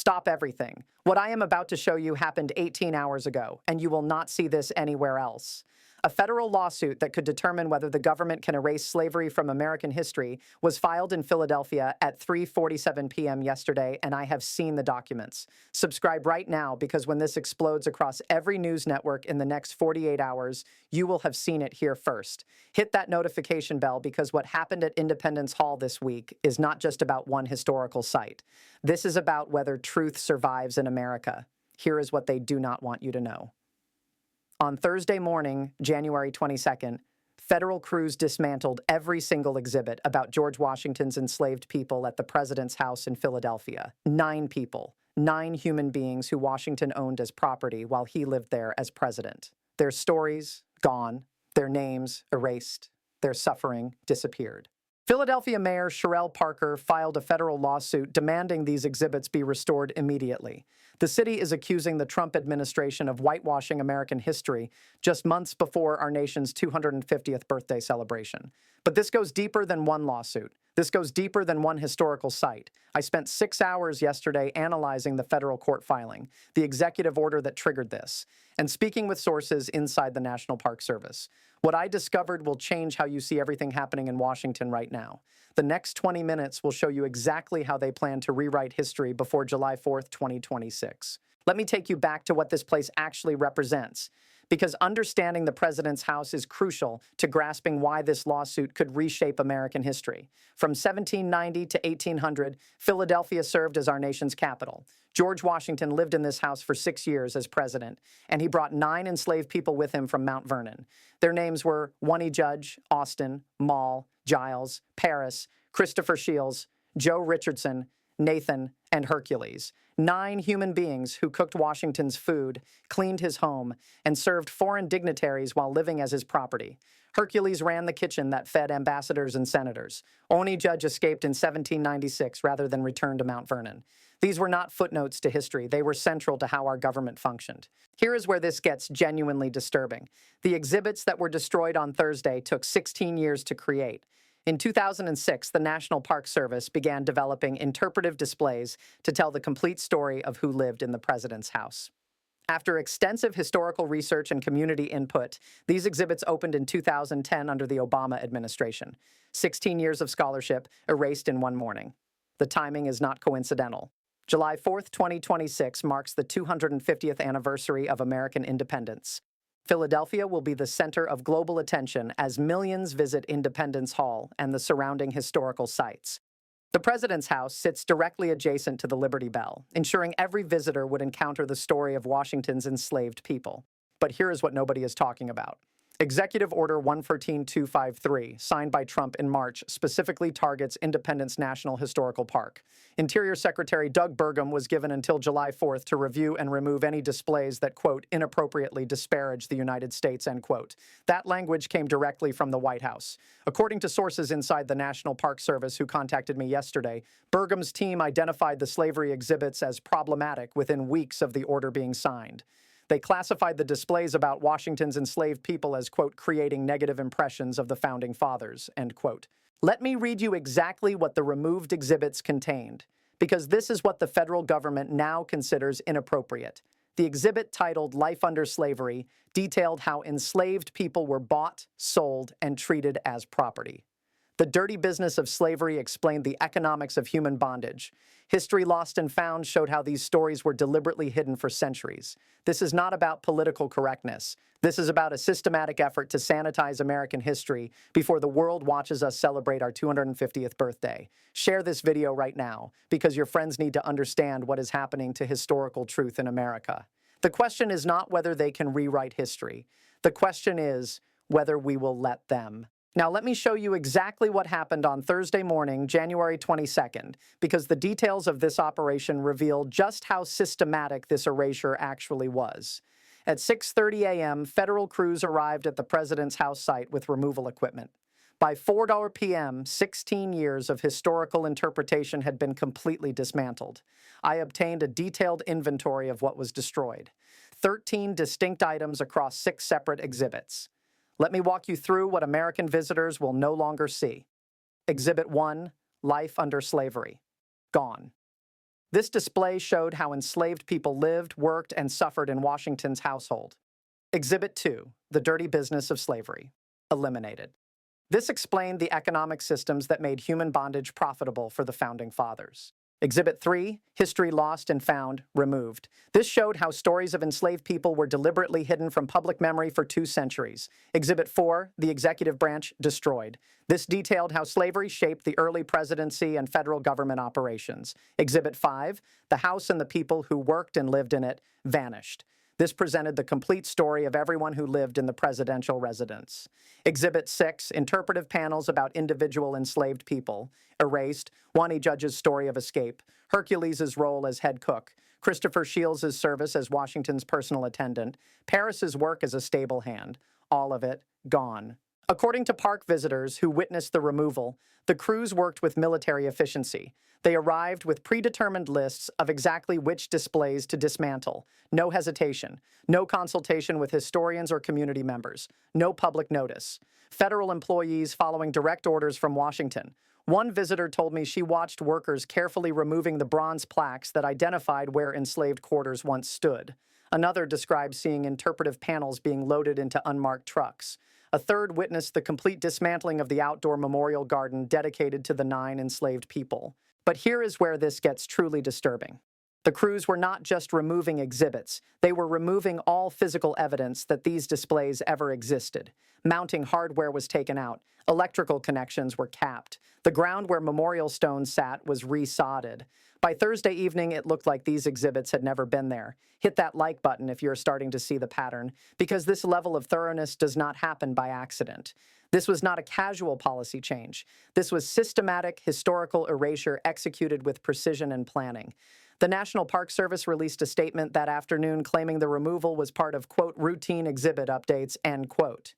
Stop everything. What I am about to show you happened 18 hours ago, and you will not see this anywhere else. A federal lawsuit that could determine whether the government can erase slavery from American history was filed in Philadelphia at 3:47 p.m. yesterday, and I have seen the documents. Subscribe right now, because when this explodes across every news network in the next 48 hours, you will have seen it here first. Hit that notification bell, because what happened at Independence Hall this week is not just about one historical site. This is about whether truth survives in America. Here is what they do not want you to know. On Thursday morning, January 22nd, federal crews dismantled every single exhibit about George Washington's enslaved people at the president's house in Philadelphia. 9 people, 9 human beings who Washington owned as property while he lived there as president. Their stories, gone. Their names, erased. Their suffering, disappeared. Philadelphia Mayor Sherrell Parker filed a federal lawsuit demanding these exhibits be restored immediately. The city is accusing the Trump administration of whitewashing American history just months before our nation's 250th birthday celebration. But this goes deeper than one lawsuit. This goes deeper than one historical site. I spent 6 hours yesterday analyzing the federal court filing, the executive order that triggered this, and speaking with sources inside the National Park Service. What I discovered will change how you see everything happening in Washington right now. The next 20 minutes will show you exactly how they plan to rewrite history before July 4th, 2026. Let me take you back to what this place actually represents, because understanding the president's house is crucial to grasping why this lawsuit could reshape American history. From 1790 to 1800, Philadelphia served as our nation's capital. George Washington lived in this house for 6 years as president, and he brought 9 enslaved people with him from Mount Vernon. Their names were One Judge, Austin, Mall, Giles, Paris, Christopher Shields, Joe Richardson, Nathan, and Hercules. 9 human beings who cooked Washington's food, cleaned his home, and served foreign dignitaries while living as his property. Hercules ran the kitchen that fed ambassadors and senators. One Judge escaped in 1796 rather than return to Mount Vernon. These were not footnotes to history. They were central to how our government functioned. Here is where this gets genuinely disturbing. The exhibits that were destroyed on Thursday took 16 years to create. In 2006, the National Park Service began developing interpretive displays to tell the complete story of who lived in the president's house. After extensive historical research and community input, these exhibits opened in 2010 under the Obama administration. 16 years of scholarship erased in one morning. The timing is not coincidental. July 4th, 2026 marks the 250th anniversary of American independence. Philadelphia will be the center of global attention as millions visit Independence Hall and the surrounding historical sites. The president's house sits directly adjacent to the Liberty Bell, ensuring every visitor would encounter the story of Washington's enslaved people. But here is what nobody is talking about. Executive Order 114253, signed by Trump in March, specifically targets Independence National Historical Park. Interior Secretary Doug Burgum was given until July 4th to review and remove any displays that, quote, inappropriately disparage the United States, end quote. That language came directly from the White House. According to sources inside the National Park Service who contacted me yesterday, Burgum's team identified the slavery exhibits as problematic within weeks of the order being signed. They classified the displays about Washington's enslaved people as, quote, creating negative impressions of the Founding Fathers, end quote. Let me read you exactly what the removed exhibits contained, because this is what the federal government now considers inappropriate. The exhibit, titled Life Under Slavery, detailed how enslaved people were bought, sold, and treated as property. The dirty business of slavery explained the economics of human bondage. History Lost and Found showed how these stories were deliberately hidden for centuries. This is not about political correctness. This is about a systematic effort to sanitize American history before the world watches us celebrate our 250th birthday. Share this video right now, because your friends need to understand what is happening to historical truth in America. The question is not whether they can rewrite history. The question is whether we will let them. Now, let me show you exactly what happened on Thursday morning, January 22nd, because the details of this operation reveal just how systematic this erasure actually was. At 6:30 a.m., federal crews arrived at the president's house site with removal equipment. By 4 p.m., 16 years of historical interpretation had been completely dismantled. I obtained a detailed inventory of what was destroyed. 13 distinct items across 6 separate exhibits. Let me walk you through what American visitors will no longer see. Exhibit 1, Life Under Slavery. Gone. This display showed how enslaved people lived, worked, and suffered in Washington's household. Exhibit 2, The Dirty Business of Slavery, eliminated. This explained the economic systems that made human bondage profitable for the Founding Fathers. Exhibit 3, History Lost and Found, removed. This showed how stories of enslaved people were deliberately hidden from public memory for 2 centuries. Exhibit 4, The Executive Branch, destroyed. This detailed how slavery shaped the early presidency and federal government operations. Exhibit 5, The House and the people who worked and lived in it, vanished. This presented the complete story of everyone who lived in the presidential residence. Exhibit 6, Interpretive Panels about Individual Enslaved People, erased. Wani Judge's story of escape, Hercules' role as head cook, Christopher Shields' service as Washington's personal attendant, Paris's work as a stable hand, all of it gone. According to park visitors who witnessed the removal, the crews worked with military efficiency. They arrived with predetermined lists of exactly which displays to dismantle. No hesitation. No consultation with historians or community members. No public notice. Federal employees following direct orders from Washington. One visitor told me she watched workers carefully removing the bronze plaques that identified where enslaved quarters once stood. Another described seeing interpretive panels being loaded into unmarked trucks. A third witnessed the complete dismantling of the outdoor memorial garden dedicated to the 9 enslaved people. But here is where this gets truly disturbing. The crews were not just removing exhibits, they were removing all physical evidence that these displays ever existed. Mounting hardware was taken out, electrical connections were capped, the ground where memorial stones sat was resodded. By Thursday evening, it looked like these exhibits had never been there. Hit that like button if you're starting to see the pattern, because this level of thoroughness does not happen by accident. This was not a casual policy change. This was systematic historical erasure executed with precision and planning. The National Park Service released a statement that afternoon claiming the removal was part of, quote, routine exhibit updates, end quote.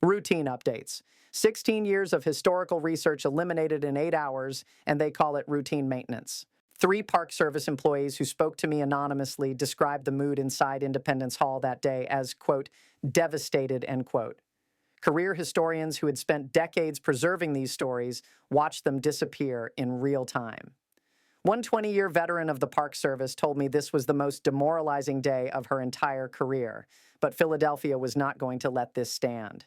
Routine updates. 16 years of historical research eliminated in 8 hours, and they call it routine maintenance. 3 Park Service employees who spoke to me anonymously described the mood inside Independence Hall that day as, quote, devastated, end quote. Career historians who had spent decades preserving these stories watched them disappear in real time. One 20-year veteran of the Park Service told me this was the most demoralizing day of her entire career, but Philadelphia was not going to let this stand.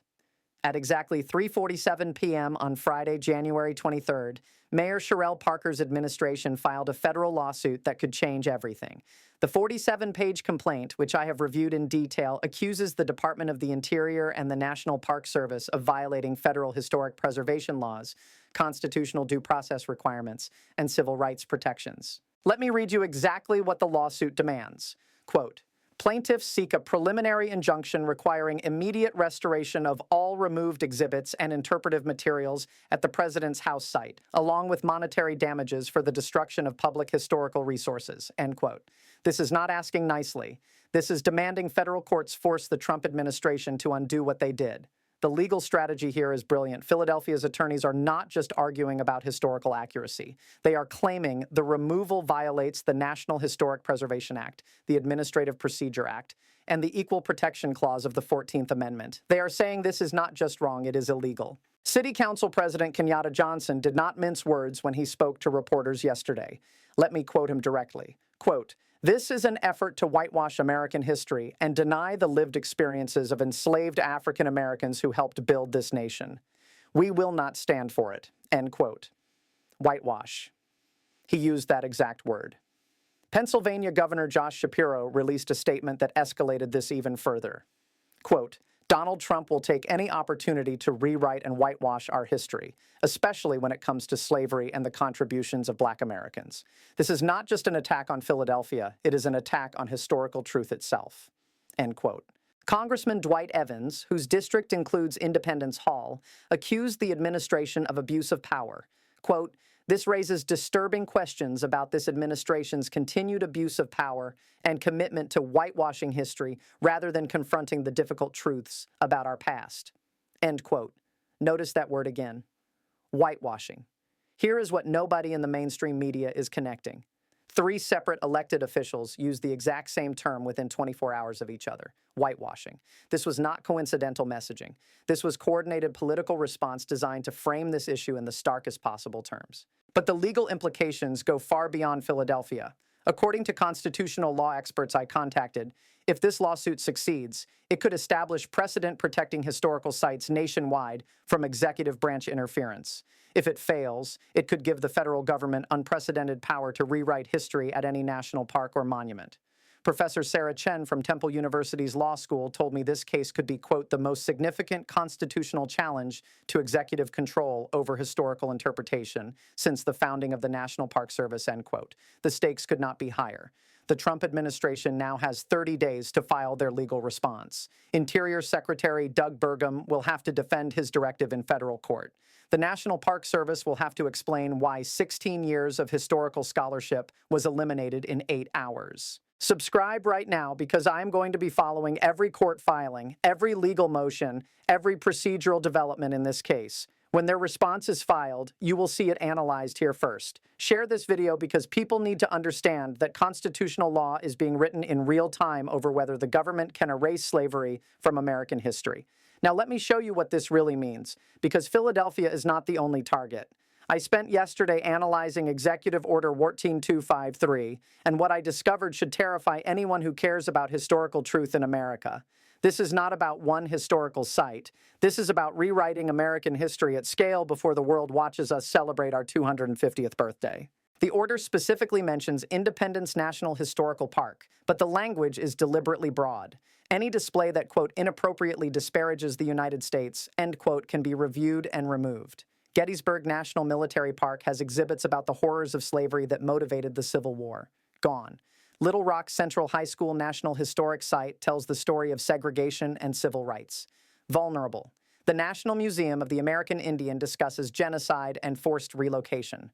At exactly 3:47 p.m. on Friday, January 23rd, Mayor Sherrell Parker's administration filed a federal lawsuit that could change everything. The 47-page complaint, which I have reviewed in detail, accuses the Department of the Interior and the National Park Service of violating federal historic preservation laws, constitutional due process requirements, and civil rights protections. Let me read you exactly what the lawsuit demands. Quote, plaintiffs seek a preliminary injunction requiring immediate restoration of all removed exhibits and interpretive materials at the President's House site, along with monetary damages for the destruction of public historical resources, end quote. This is not asking nicely. This is demanding federal courts force the Trump administration to undo what they did. The legal strategy here is brilliant. Philadelphia's attorneys are not just arguing about historical accuracy. They are claiming the removal violates the National Historic Preservation Act, the Administrative Procedure Act, and the Equal Protection Clause of the 14th Amendment. They are saying this is not just wrong, it is illegal. City Council President Kenyatta Johnson did not mince words when he spoke to reporters yesterday. Let me quote him directly. Quote, this is an effort to whitewash American history and deny the lived experiences of enslaved African Americans who helped build this nation. We will not stand for it, end quote. Whitewash. He used that exact word. Pennsylvania Governor Josh Shapiro released a statement that escalated this even further. Quote, Donald Trump will take any opportunity to rewrite and whitewash our history, especially when it comes to slavery and the contributions of Black Americans. This is not just an attack on Philadelphia, it is an attack on historical truth itself. End quote. Congressman Dwight Evans, whose district includes Independence Hall, accused the administration of abuse of power. Quote, this raises disturbing questions about this administration's continued abuse of power and commitment to whitewashing history rather than confronting the difficult truths about our past. End quote. Notice that word again. Whitewashing. Here is what nobody in the mainstream media is connecting. 3 separate elected officials used the exact same term within 24 hours of each other, whitewashing. This was not coincidental messaging. This was coordinated political response designed to frame this issue in the starkest possible terms. But the legal implications go far beyond Philadelphia. According to constitutional law experts I contacted, if this lawsuit succeeds, it could establish precedent protecting historical sites nationwide from executive branch interference. If it fails, it could give the federal government unprecedented power to rewrite history at any national park or monument. Professor Sarah Chen from Temple University's law school told me this case could be, quote, the most significant constitutional challenge to executive control over historical interpretation since the founding of the National Park Service, end quote. The stakes could not be higher. The Trump administration now has 30 days to file their legal response. Interior Secretary Doug Burgum will have to defend his directive in federal court. The National Park Service will have to explain why 16 years of historical scholarship was eliminated in 8 hours. Subscribe right now because I'm going to be following every court filing, every legal motion, every procedural development in this case. When their response is filed, you will see it analyzed here first. Share this video because people need to understand that constitutional law is being written in real time over whether the government can erase slavery from American history. Now let me show you what this really means, because Philadelphia is not the only target. I spent yesterday analyzing Executive Order 14253, and what I discovered should terrify anyone who cares about historical truth in America. This is not about one historical site. This is about rewriting American history at scale before the world watches us celebrate our 250th birthday. The order specifically mentions Independence National Historical Park, but the language is deliberately broad. Any display that, quote, inappropriately disparages the United States, end quote, can be reviewed and removed. Gettysburg National Military Park has exhibits about the horrors of slavery that motivated the Civil War. Gone. Little Rock Central High School National Historic Site tells the story of segregation and civil rights. Vulnerable. The National Museum of the American Indian discusses genocide and forced relocation.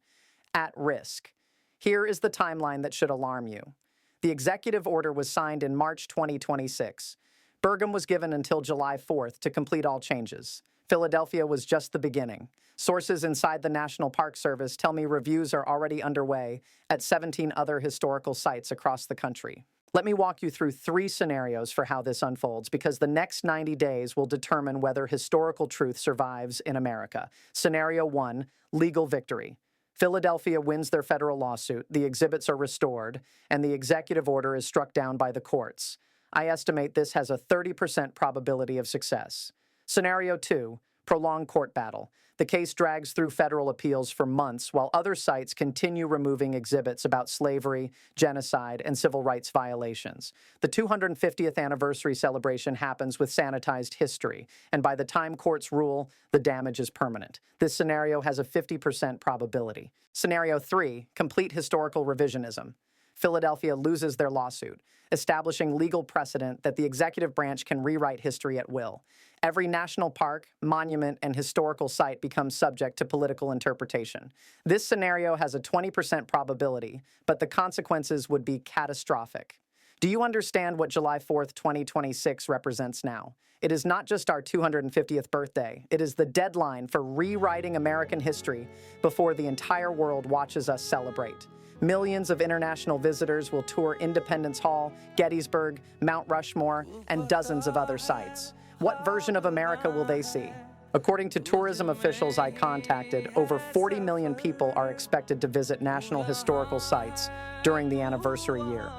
At risk. Here is the timeline that should alarm you. The executive order was signed in March 2026. Burgum was given until July 4th to complete all changes. Philadelphia was just the beginning. Sources inside the National Park Service tell me reviews are already underway at 17 other historical sites across the country. Let me walk you through 3 scenarios for how this unfolds, because the next 90 days will determine whether historical truth survives in America. Scenario 1, legal victory. Philadelphia wins their federal lawsuit, the exhibits are restored, and the executive order is struck down by the courts. I estimate this has a 30% probability of success. Scenario 2, prolonged court battle. The case drags through federal appeals for months while other sites continue removing exhibits about slavery, genocide, and civil rights violations. The 250th anniversary celebration happens with sanitized history, and by the time courts rule, the damage is permanent. This scenario has a 50% probability. Scenario 3, complete historical revisionism. Philadelphia loses their lawsuit, establishing legal precedent that the executive branch can rewrite history at will. Every national park, monument, and historical site becomes subject to political interpretation. This scenario has a 20% probability, but the consequences would be catastrophic. Do you understand what July 4th, 2026 represents now? It is not just our 250th birthday. It is the deadline for rewriting American history before the entire world watches us celebrate. Millions of international visitors will tour Independence Hall, Gettysburg, Mount Rushmore, and dozens of other sites. What version of America will they see? According to tourism officials I contacted, over 40 million people are expected to visit national historical sites during the anniversary year.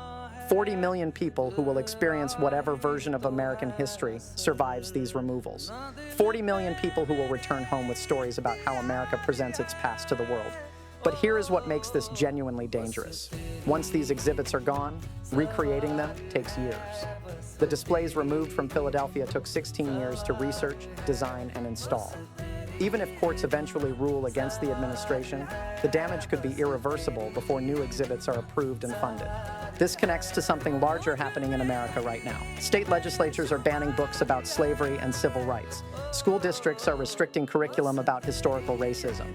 40 million people who will experience whatever version of American history survives these removals. 40 million people who will return home with stories about how America presents its past to the world. But here is what makes this genuinely dangerous. Once these exhibits are gone, recreating them takes years. The displays removed from Philadelphia took 16 years to research, design, and install. Even if courts eventually rule against the administration, the damage could be irreversible before new exhibits are approved and funded. This connects to something larger happening in America right now. State legislatures are banning books about slavery and civil rights. School districts are restricting curriculum about historical racism.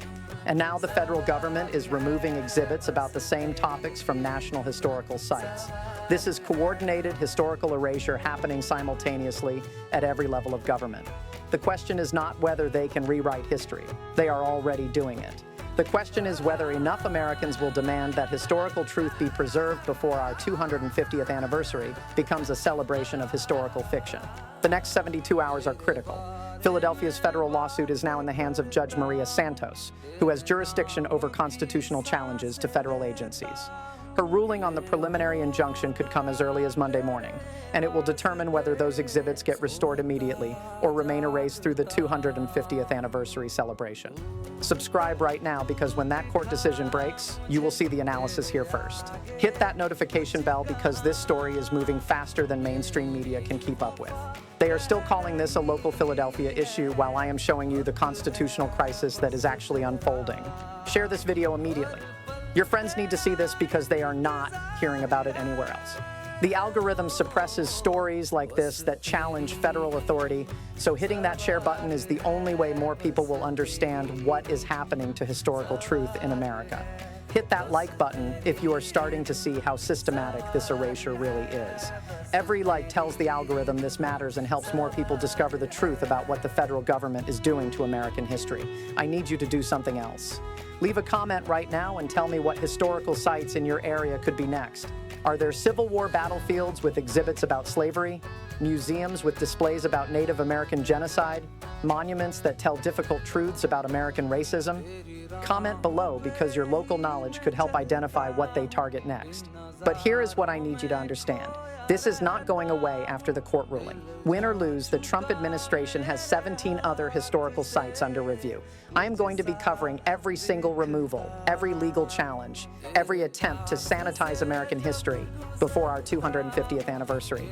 And now the federal government is removing exhibits about the same topics from national historical sites. This is coordinated historical erasure happening simultaneously at every level of government. The question is not whether they can rewrite history. They are already doing it. The question is whether enough Americans will demand that historical truth be preserved before our 250th anniversary becomes a celebration of historical fiction. The next 72 hours are critical. Philadelphia's federal lawsuit is now in the hands of Judge Maria Santos, who has jurisdiction over constitutional challenges to federal agencies. Her ruling on the preliminary injunction could come as early as Monday morning, and it will determine whether those exhibits get restored immediately or remain erased through the 250th anniversary celebration. Subscribe right now, because when that court decision breaks, you will see the analysis here first. Hit that notification bell, because this story is moving faster than mainstream media can keep up with. They are still calling this a local Philadelphia issue, while I am showing you the constitutional crisis that is actually unfolding. Share this video immediately. Your friends need to see this, because they are not hearing about it anywhere else. The algorithm suppresses stories like this that challenge federal authority, so hitting that share button is the only way more people will understand what is happening to historical truth in America. Hit that like button if you are starting to see how systematic this erasure really is. Every like tells the algorithm this matters and helps more people discover the truth about what the federal government is doing to American history. I need you to do something else. Leave a comment right now and tell me what historical sites in your area could be next. Are there Civil War battlefields with exhibits about slavery? Museums with displays about Native American genocide? Monuments that tell difficult truths about American racism? Comment below, because your local knowledge could help identify what they target next. But here is what I need you to understand. This is not going away after the court ruling. Win or lose, the Trump administration has 17 other historical sites under review. I am going to be covering every single removal, every legal challenge, every attempt to sanitize American history before our 250th anniversary.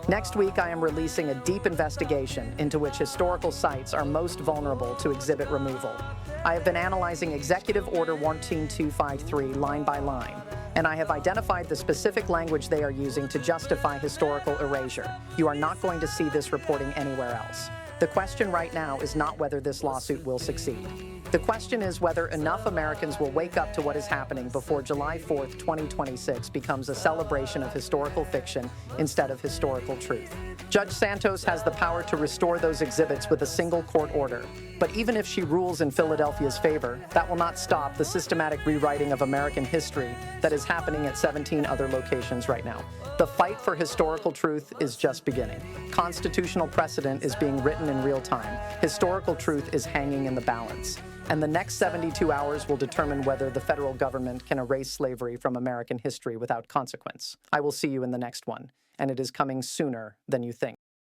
Next week, I am releasing a deep investigation into which historical sites are most vulnerable to exhibit removal. I have been analyzing Executive Order 14253 line by line, and I have identified the specific language they are using to justify historical erasure. You are not going to see this reporting anywhere else. The question right now is not whether this lawsuit will succeed. The question is whether enough Americans will wake up to what is happening before July 4th, 2026 becomes a celebration of historical fiction instead of historical truth. Judge Santos has the power to restore those exhibits with a single court order. But even if she rules in Philadelphia's favor, that will not stop the systematic rewriting of American history that is happening at 17 other locations right now. The fight for historical truth is just beginning. Constitutional precedent is being written in real time. Historical truth is hanging in the balance. And the next 72 hours will determine whether the federal government can erase slavery from American history without consequence. I will see you in the next one, and it is coming sooner than you think.